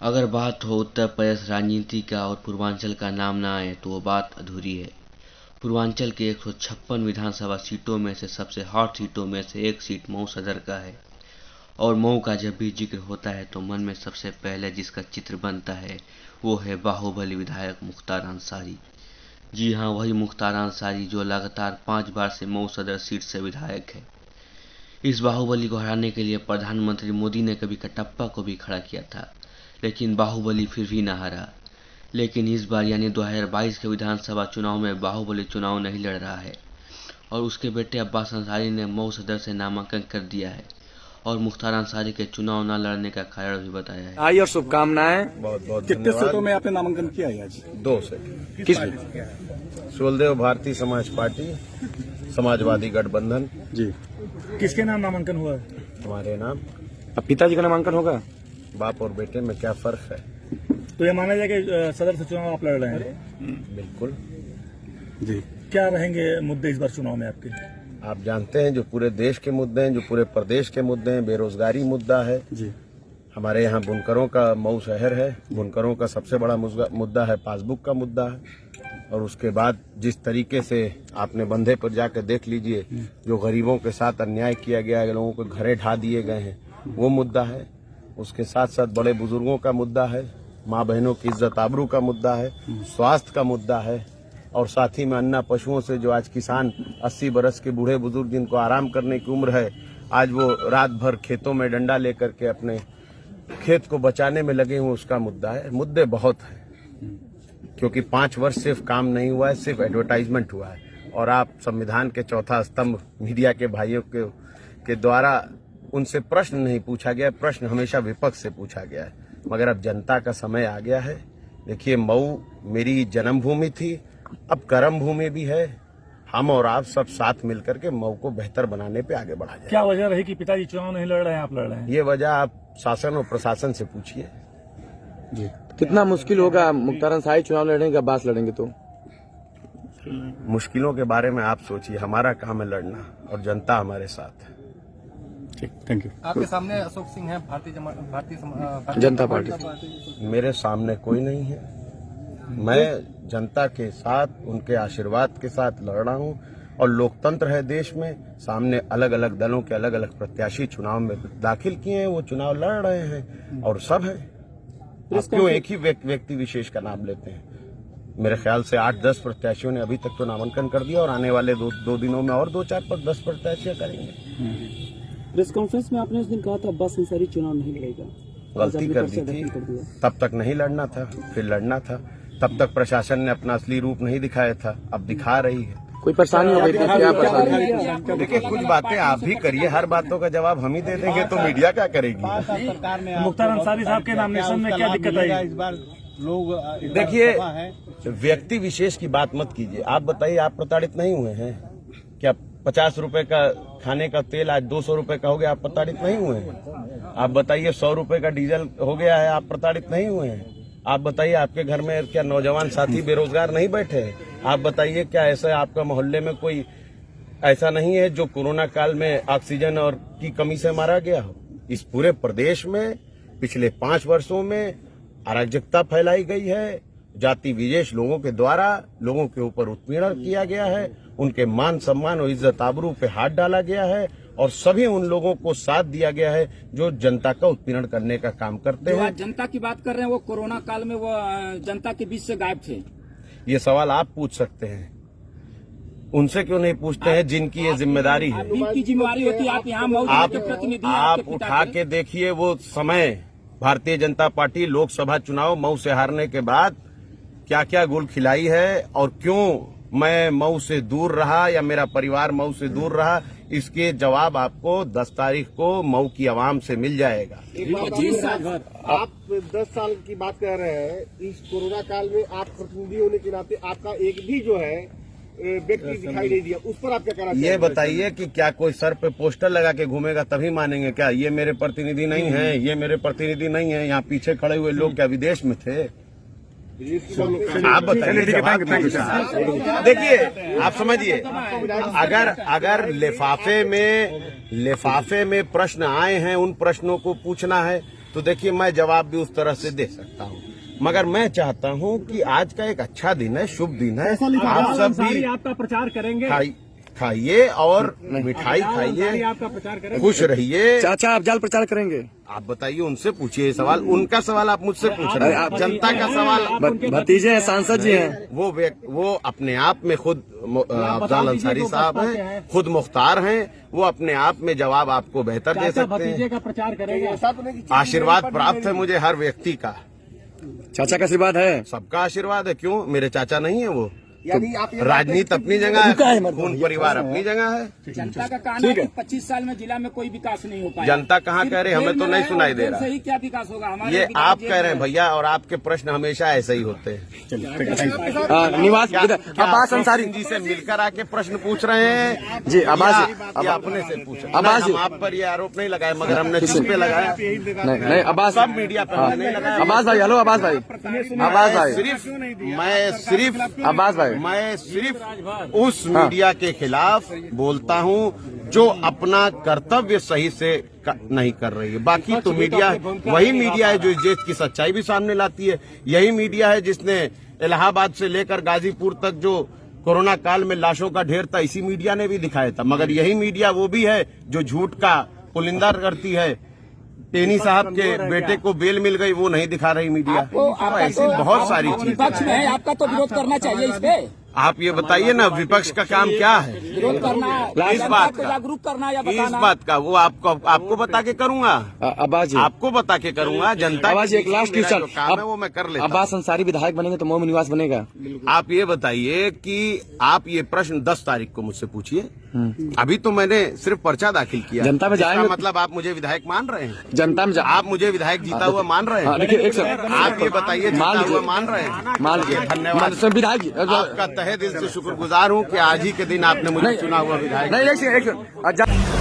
अगर बात हो उत्तर प्रदेश राजनीति का और पूर्वांचल का नाम ना आए तो वो बात अधूरी है। पूर्वांचल के 156 विधानसभा सीटों में से सबसे हॉट सीटों में से एक सीट मऊ सदर का है। और मऊ का जब भी जिक्र होता है तो मन में सबसे पहले जिसका चित्र बनता है वो है बाहुबली विधायक मुख्तार अंसारी। जी हाँ, वही मुख्तार अंसारी जो लगातार 5 बार से मऊ सदर सीट से विधायक है। इस बाहुबली को हराने के लिए प्रधानमंत्री मोदी ने कभी कटप्पा को भी खड़ा किया था, लेकिन बाहुबली फिर भी न हारा। लेकिन इस बार यानी 2022 के विधानसभा चुनाव में बाहुबली चुनाव नहीं लड़ रहा है और उसके बेटे अब्बास अंसारी ने मऊ सदर से नामांकन कर दिया है और मुख्तार अंसारी के चुनाव न लड़ने का कारण भी बताया है। आई और शुभकामनाएं। बहुत बहुत कितने सीटों में आपने नामांकन किया है आज? 2 से। किस सुलदेव भारतीय समाज पार्टी, समाजवादी गठबंधन। जी, किसके नाम नामांकन हुआ है? हमारे नाम। अब पिताजी का नामांकन होगा? बाप और बेटे में क्या फर्क है? तो ये माना जाए कि सदर से चुनाव आप लड़ रहे हैं? बिल्कुल जी। क्या रहेंगे मुद्दे इस बार चुनाव में आपके? आप जानते हैं जो पूरे देश के मुद्दे हैं, जो पूरे प्रदेश के मुद्दे हैं। बेरोजगारी मुद्दा है जी। हमारे यहाँ बुनकरों का मऊ शहर है, बुनकरों का सबसे बड़ा मुद्दा है, पासबुक का मुद्दा है। और उसके बाद जिस तरीके से आपने बंधे पर जाकर देख लीजिए, जो गरीबों के साथ अन्याय किया गया है, लोगों को घरे ढा दिए गए हैं, वो मुद्दा है। उसके साथ साथ बड़े बुजुर्गों का मुद्दा है, माँ बहनों की इज्जत आबरू का मुद्दा है, स्वास्थ्य का मुद्दा है और साथ ही में अन्ना पशुओं से जो आज किसान 80 बरस के बूढ़े बुजुर्ग जिनको आराम करने की उम्र है, आज वो रात भर खेतों में डंडा लेकर के अपने खेत को बचाने में लगे हुए, उसका मुद्दा है। मुद्दे बहुत हैं क्योंकि 5 वर्ष सिर्फ काम नहीं हुआ है, सिर्फ एडवर्टाइजमेंट हुआ है। और आप संविधान के चौथा स्तंभ मीडिया के भाइयों के द्वारा उनसे प्रश्न नहीं पूछा गया, प्रश्न हमेशा विपक्ष से पूछा गया है। मगर अब जनता का समय आ गया है। देखिए, मऊ मेरी जन्मभूमि थी, अब कर्म भूमि भी है। हम और आप सब साथ मिलकर के मऊ को बेहतर बनाने पे आगे बढ़ा जाए। क्या वजह रही कि पिताजी चुनाव नहीं लड़ रहे हैं, आप लड़ रहे हैं? ये वजह आप शासन और प्रशासन से पूछिए। जी। कितना मुश्किल होगा मुख्तार अंसारी चुनाव लड़ेंगे, अब्बास लड़ेंगे तो? मुश्किलों के बारे में आप सोचिए, हमारा काम है लड़ना और जनता हमारे साथ है। ठीक, थैंक यू। आपके सामने अशोक सिंह है, भारतीय जनता पार्टी। मेरे सामने कोई नहीं है। मैं जनता के साथ, उनके आशीर्वाद के साथ लड़ रहा हूँ और लोकतंत्र है देश में। सामने अलग अलग दलों के अलग अलग प्रत्याशी चुनाव में दाखिल किए हैं, वो चुनाव लड़ रहे हैं और सब है। आप क्यों एक ही व्यक्ति विशेष का नाम लेते हैं? मेरे ख्याल से 8-10 प्रत्याशियों ने अभी तक तो नामांकन कर दिया और आने वाले दो दिनों में और 2-4-10 प्रत्याशियां करेंगे। प्रेस कॉन्फ्रेंस में आपने उस दिन कहा था अब्बास अंसारी चुनाव नहीं लड़ेगा। गलती कर दी थी, तब तक नहीं लड़ना था, फिर लड़ना था। तब तक प्रशासन ने अपना असली रूप नहीं दिखाया था, अब दिखा रही है। कोई परेशानी हो गई थी? क्या परेशानी? देखिए, कुछ बातें आप भी करिए, हर बातों का जवाब हम ही दे देंगे तो मीडिया क्या करेगी? मुख्तार अंसारी साहब के नॉमिनेशन में क्या दिक्कत आई इस बार? लोग देखिए, व्यक्ति विशेष की बात मत कीजिए। आप बताइए, आप प्रताड़ित नहीं हुए हैं क्या? 50 रुपए का खाने का तेल आज 200 रुपए का हो गया, आप प्रताड़ित नहीं हुए हैं? आप बताइए, 100 रुपए का डीजल हो गया है, आप प्रताड़ित नहीं हुए हैं? आप बताइए, आपके घर में क्या नौजवान साथी बेरोजगार नहीं बैठे हैं? आप बताइए, क्या ऐसा आपका मोहल्ले में कोई ऐसा नहीं है जो कोरोना काल में ऑक्सीजन और की कमी से मारा गया हो? इस पूरे प्रदेश में पिछले 5 वर्षों में अराजकता फैलाई गई है। जाति विशेष लोगों के द्वारा लोगों के ऊपर उत्पीड़न किया गया है, उनके मान सम्मान और इज्जत आबरू पे हाथ डाला गया है और सभी उन लोगों को साथ दिया गया है जो जनता का उत्पीड़न करने का काम करते हैं। जनता की बात कर रहे हैं, वो कोरोना काल में वो जनता के बीच से गायब थे। ये सवाल आप पूछ सकते हैं, उनसे क्यों नहीं पूछते हैं जिनकी ये जिम्मेदारी है? जिनकी जिम्मेदारी होती है, आप यहाँ मऊ के प्रतिनिधि हैं, आप आपके पिता उठा के। के देखिए वो समय, भारतीय जनता पार्टी लोकसभा चुनाव मऊ से हारने के बाद क्या क्या गुल खिलाई है और क्यों मैं मऊ से दूर रहा या मेरा परिवार मऊ से दूर रहा, इसके जवाब आपको 10 तारीख को मऊ की आवाम से मिल जाएगा। आप 10 साल की बात कर रहे हैं, इस कोरोना काल में आप प्रतिनिधि होने के नाते आपका एक भी जो है व्यक्ति दिखाई नहीं दिया, उस पर आप क्या कहना? ये बताइए कि क्या कोई सर पे पोस्टर लगा के घूमेगा तभी मानेंगे क्या ये मेरे प्रतिनिधि नहीं है, ये मेरे प्रतिनिधि नहीं है? यहाँ पीछे खड़े हुए लोग क्या विदेश में थे? आप बताइए। देखिए, आप समझिए, अगर लिफाफे में प्रश्न आए हैं, उन प्रश्नों को पूछना है। तो देखिए मैं जवाब भी उस तरह से दे सकता हूँ, मगर मैं चाहता हूँ कि आज का एक अच्छा दिन है, शुभ दिन है। आप सब भी आपका प्रचार करेंगे, खाइए और मिठाई खाइए, आपका प्रचार करेंगे, खुश रहिए। चाचा आप जाल प्रचार करेंगे? आप बताइए, उनसे पूछिए सवाल। उनका सवाल आप मुझसे पूछ रहे हैं, जनता का सवाल। भतीजे हैं, सांसद जी हैं। वो अपने आप में खुद अफजाल अंसारी साहब हैं, खुद मुख्तार हैं, वो अपने आप में जवाब आपको बेहतर दे सकते भतीजे हैं। का प्रचार करेंगे। आशीर्वाद प्राप्त है मुझे हर व्यक्ति का। चाचा का आशीर्वाद है? सबका आशीर्वाद है। क्यों, मेरे चाचा नहीं है वो? यानी आप राजनीति अपनी जगह है, खून परिवार अपनी जगह है। जनता का कहना है कि 25 साल में जिला में कोई विकास नहीं हो पाया। जनता कहाँ कह रहे, हमें तो नहीं सुनाई दे रहा। सही क्या विकास होगा हमारे? ये आप कह रहे हैं भैया, और आपके प्रश्न हमेशा ऐसे ही होते हैं। निवास अब्बास अंसारी जी से मिलकर आके प्रश्न पूछ रहे हैं जी? अब्बास या अपने से पूछ रहे हैं? अब्बास जी, हम आप पर ये आरोप नहीं लगाए, मगर हमने किस पे लगाया? नहीं अब्बास, सब मीडिया पे हमने नहीं लगाया। अब्बास भाई, हेलो अब्बास भाई, अब्बास भाई, अब्बास भाई, मैं सिर्फ उस मीडिया के खिलाफ बोलता हूं जो अपना कर्तव्य सही से नहीं कर रही है। बाकी तो मीडिया वही मीडिया है जो इस देश की सच्चाई भी सामने लाती है। यही मीडिया है जिसने इलाहाबाद से लेकर गाजीपुर तक जो कोरोना काल में लाशों का ढेर था, इसी मीडिया ने भी दिखाया था। मगर यही मीडिया वो भी है जो झूठ का पुलिंदा करती है। टेनी साहब के बेटे को बेल मिल गई, वो नहीं दिखा रही मीडिया। ऐसी बहुत सारी चीजें विपक्ष में आपका तो विरोध करना चाहिए इस पे। आप ये बताइए ना, विपक्ष का काम क्या है? विरोध करना, इस बात का जागरूक करना या इस बताना। बात का वो आपको बता के करूंगा। अब्बास जी, आपको बता के करूंगा। जनता अब्बास जी, एक लास्ट क्वेश्चन, काम है वो मैं कर लेता हूं। अब्बास अंसारी विधायक बनेंगे तो मोम निवास बनेगा? आप ये बताइए कि आप ये प्रश्न 10 तारीख को मुझसे पूछिए। अभी तो मैंने सिर्फ पर्चा दाखिल किया। जनता में जाएंगे, मतलब आप मुझे विधायक मान रहे हैं? जनता में आप मुझे विधायक जीता हुआ मान रहे हैं? देखिए एक सेकंड, आप ये बताइए, जीता हुआ मान रहे हैं? मान लीजिए, धन्यवाद विधायक आपका तहे दिल से शुक्रगुजार हूँ कि आज ही के दिन आपने मुझे चुना हुआ विधायक। नहीं, एक सेकंड